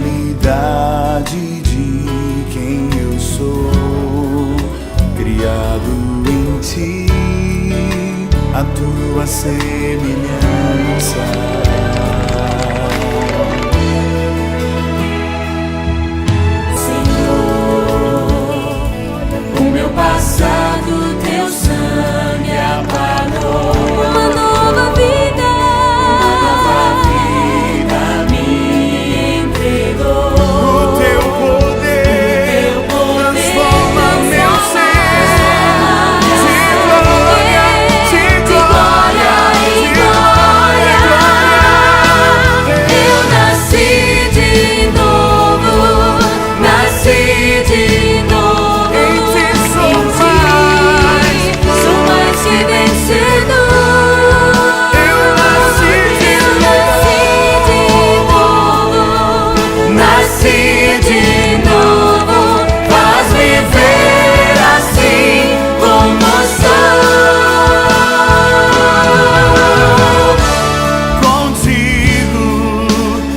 realidade de quem eu sou, criado em ti, a tua semelhança.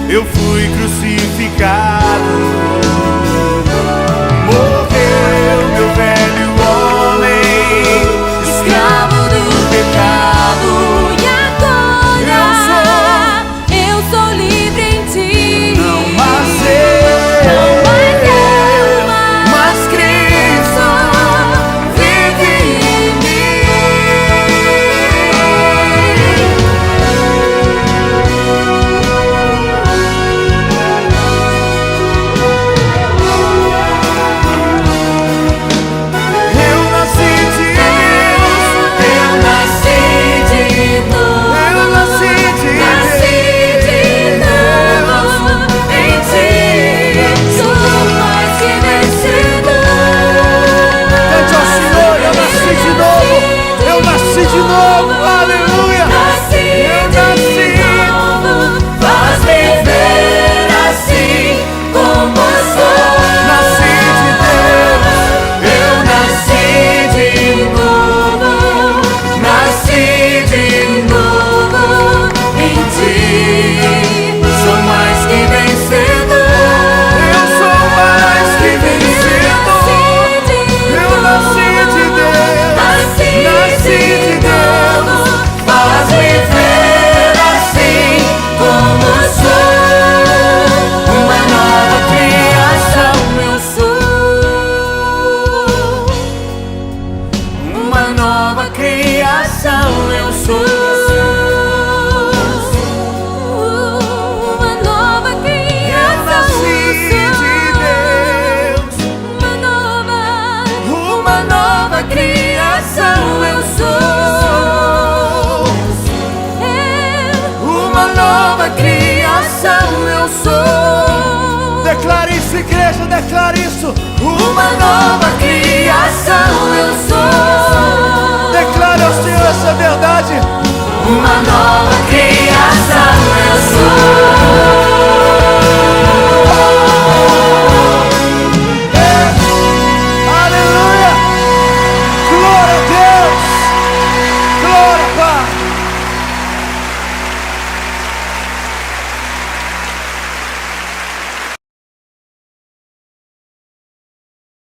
Eu fui crucificado, morreu meu velho homem, escravo do pecado, e agora eu sou livre em ti. Não mais eu, mas Cristo vive em mim. Eu sou uma nova criação. Uma nova criação. Eu sou uma nova criação. Eu sou. Declare isso, igreja, declare isso. Uma nova criação. Eu sou. Declare ao Senhor essa verdade. Uma nova